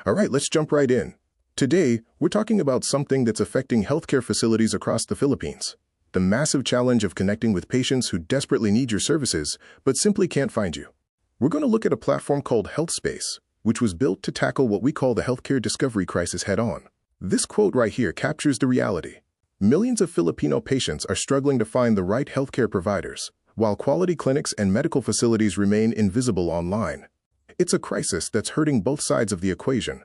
All right, let's jump right in. Today, we're talking about something that's affecting healthcare facilities across the Philippines. The massive challenge of connecting with patients who desperately need your services, but simply can't find you. We're going to look at a platform called HealthSpace, which was built to tackle what we call the healthcare discovery crisis head-on. This quote right here captures the reality. Millions of Filipino patients are struggling to find the right healthcare providers, while quality clinics and medical facilities remain invisible online. It's a crisis that's hurting both sides of the equation.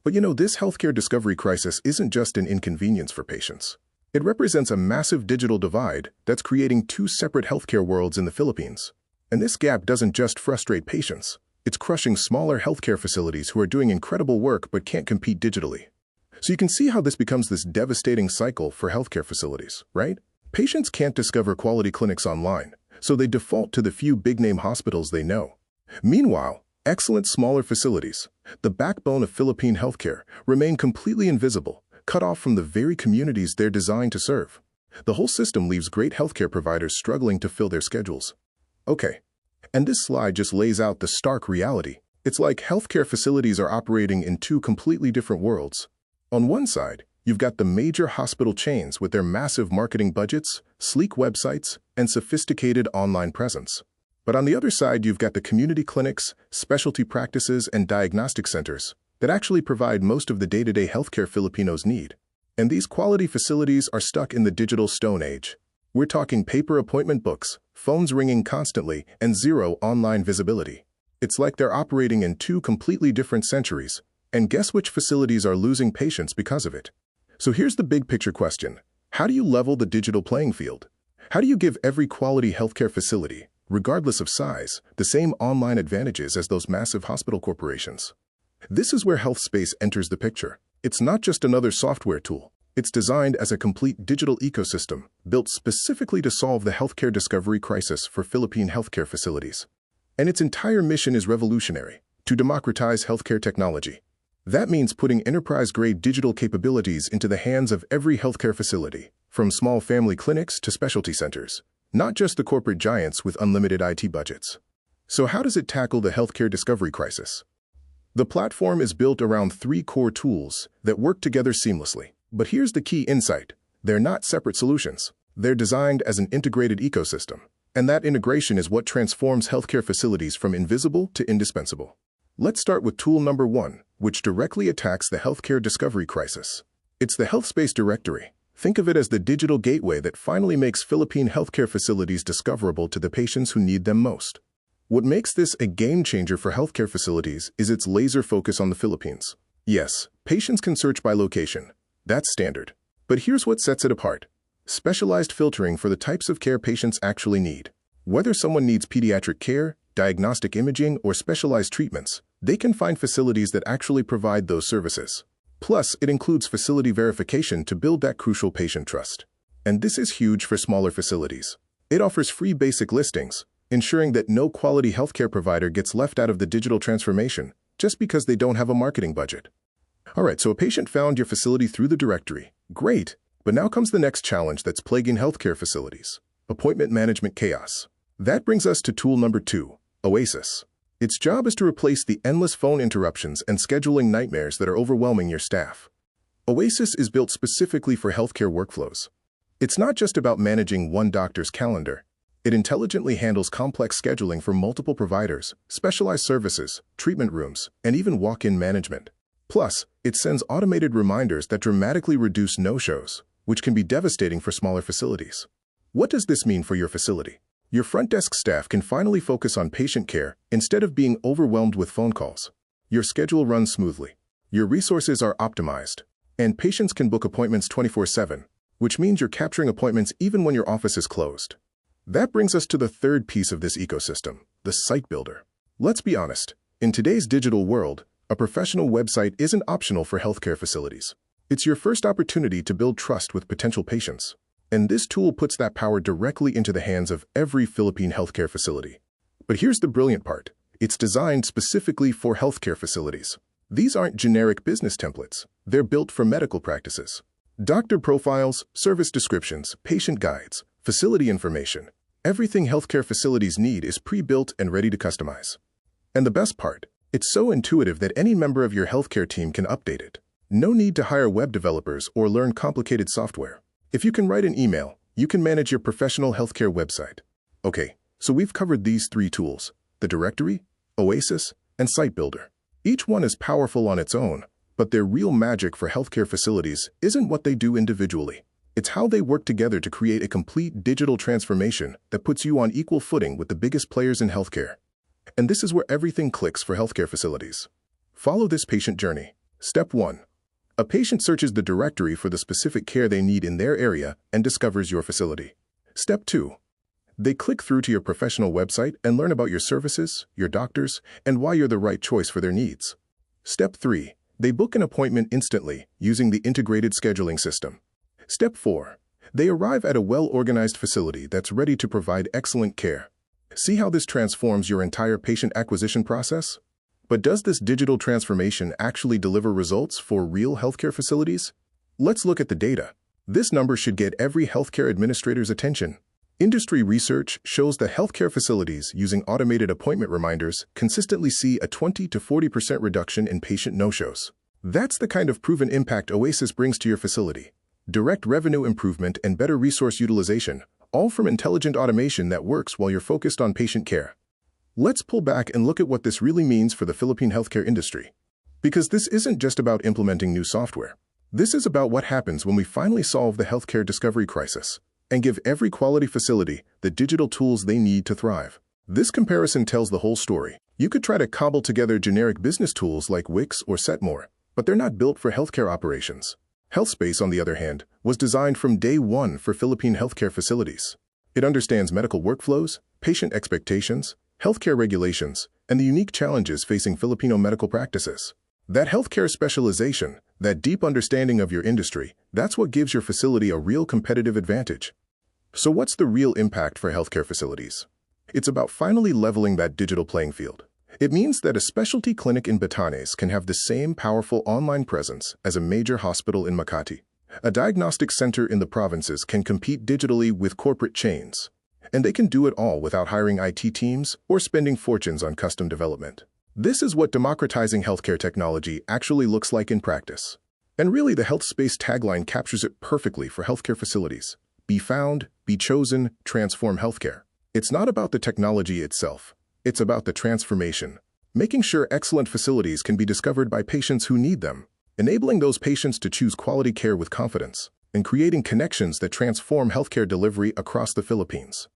But this healthcare discovery crisis isn't just an inconvenience for patients. It represents a massive digital divide that's creating two separate healthcare worlds in the Philippines. And this gap doesn't just frustrate patients. It's crushing smaller healthcare facilities who are doing incredible work but can't compete digitally. So you can see how this becomes this devastating cycle for healthcare facilities, right? Patients can't discover quality clinics online, so they default to the few big-name hospitals they know. Meanwhile, excellent smaller facilities, the backbone of Philippine healthcare, remain completely invisible, cut off from the very communities they're designed to serve. The whole system leaves great healthcare providers struggling to fill their schedules. Okay, and this slide just lays out the stark reality. It's like healthcare facilities are operating in two completely different worlds. On one side, you've got the major hospital chains with their massive marketing budgets, sleek websites, and sophisticated online presence. But on the other side, you've got the community clinics, specialty practices, and diagnostic centers that actually provide most of the day-to-day healthcare Filipinos need. And these quality facilities are stuck in the digital stone age. We're talking paper appointment books, phones ringing constantly, and zero online visibility. It's like they're operating in two completely different centuries. And guess which facilities are losing patients because of it? So here's the big picture question. How do you level the digital playing field? How do you give every quality healthcare facility, regardless of size, the same online advantages as those massive hospital corporations? This is where HealthSpace enters the picture. It's not just another software tool. It's designed as a complete digital ecosystem, built specifically to solve the healthcare discovery crisis for Philippine healthcare facilities. And its entire mission is revolutionary: to democratize healthcare technology. That means putting enterprise-grade digital capabilities into the hands of every healthcare facility, from small family clinics to specialty centers, not just the corporate giants with unlimited IT budgets. So how does it tackle the healthcare discovery crisis? The platform is built around three core tools that work together seamlessly. But here's the key insight. They're not separate solutions. They're designed as an integrated ecosystem. And that integration is what transforms healthcare facilities from invisible to indispensable. Let's start with tool number 1, which directly attacks the healthcare discovery crisis. It's the HealthSpace directory. Think of it as the digital gateway that finally makes Philippine healthcare facilities discoverable to the patients who need them most. What makes this a game changer for healthcare facilities is its laser focus on the Philippines. Yes, patients can search by location. That's standard. But here's what sets it apart. Specialized filtering for the types of care patients actually need. Whether someone needs pediatric care, diagnostic imaging, or specialized treatments, they can find facilities that actually provide those services. Plus, it includes facility verification to build that crucial patient trust. And this is huge for smaller facilities. It offers free basic listings, ensuring that no quality healthcare provider gets left out of the digital transformation just because they don't have a marketing budget. All right, so a patient found your facility through the directory. Great. But now comes the next challenge that's plaguing healthcare facilities: appointment management chaos. That brings us to tool number 2, Oasis. Its job is to replace the endless phone interruptions and scheduling nightmares that are overwhelming your staff. Oasis is built specifically for healthcare workflows. It's not just about managing one doctor's calendar. It intelligently handles complex scheduling for multiple providers, specialized services, treatment rooms, and even walk-in management. Plus, it sends automated reminders that dramatically reduce no-shows, which can be devastating for smaller facilities. What does this mean for your facility? Your front desk staff can finally focus on patient care instead of being overwhelmed with phone calls. Your schedule runs smoothly. Your resources are optimized. And patients can book appointments 24/7, which means you're capturing appointments even when your office is closed. That brings us to the third piece of this ecosystem, the site builder. Let's be honest. In today's digital world, a professional website isn't optional for healthcare facilities. It's your first opportunity to build trust with potential patients. And this tool puts that power directly into the hands of every Philippine healthcare facility. But here's the brilliant part. It's designed specifically for healthcare facilities. These aren't generic business templates. They're built for medical practices. Doctor profiles, service descriptions, patient guides, facility information. Everything healthcare facilities need is pre-built and ready to customize. And the best part, It's so intuitive that any member of your healthcare team can update it. No need to hire web developers or learn complicated software. If you can write an email, you can manage your professional healthcare website. Okay, so we've covered these 3 tools: the directory, Oasis, and Site Builder. Each one is powerful on its own, but their real magic for healthcare facilities isn't what they do individually. It's how they work together to create a complete digital transformation that puts you on equal footing with the biggest players in healthcare. And this is where everything clicks for healthcare facilities. Follow this patient journey. Step 1. A patient searches the directory for the specific care they need in their area and discovers your facility. Step 2. They click through to your professional website and learn about your services, your doctors, and why you're the right choice for their needs. Step 3. They book an appointment instantly using the integrated scheduling system. Step 4. They arrive at a well-organized facility that's ready to provide excellent care. See how this transforms your entire patient acquisition process? But does this digital transformation actually deliver results for real healthcare facilities? Let's look at the data. This number should get every healthcare administrator's attention. Industry research shows that healthcare facilities using automated appointment reminders consistently see a 20 to 40% reduction in patient no-shows. That's the kind of proven impact Oasis brings to your facility. Direct revenue improvement and better resource utilization, all from intelligent automation that works while you're focused on patient care. Let's pull back and look at what this really means for the Philippine healthcare industry. Because this isn't just about implementing new software. This is about what happens when we finally solve the healthcare discovery crisis and give every quality facility the digital tools they need to thrive. This comparison tells the whole story. You could try to cobble together generic business tools like Wix or Setmore, but they're not built for healthcare operations. HealthSpace, on the other hand, was designed from day one for Philippine healthcare facilities. It understands medical workflows, patient expectations, healthcare regulations, and the unique challenges facing Filipino medical practices. That healthcare specialization, that deep understanding of your industry, that's what gives your facility a real competitive advantage. So what's the real impact for healthcare facilities? It's about finally leveling that digital playing field. It means that a specialty clinic in Batanes can have the same powerful online presence as a major hospital in Makati. A diagnostic center in the provinces can compete digitally with corporate chains. And they can do it all without hiring IT teams or spending fortunes on custom development. This is what democratizing healthcare technology actually looks like in practice. And really, the HealthSpace tagline captures it perfectly for healthcare facilities. Be found, be chosen, transform healthcare. It's not about the technology itself. It's about the transformation. Making sure excellent facilities can be discovered by patients who need them, enabling those patients to choose quality care with confidence, and creating connections that transform healthcare delivery across the Philippines.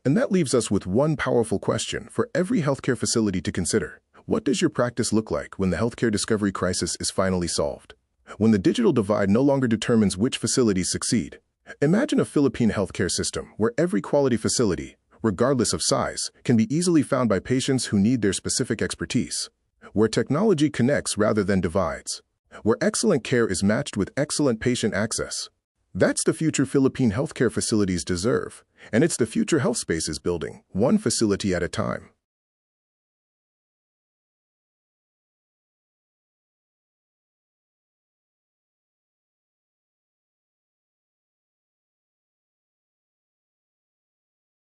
And that leaves us with one powerful question for every healthcare facility to consider. What does your practice look like when the healthcare discovery crisis is finally solved? When the digital divide no longer determines which facilities succeed? Imagine a Philippine healthcare system where every quality facility, regardless of size, can be easily found by patients who need their specific expertise. Where technology connects rather than divides. Where excellent care is matched with excellent patient access. That's the future Philippine healthcare facilities deserve, and it's the future HealthSpace is building, one facility at a time.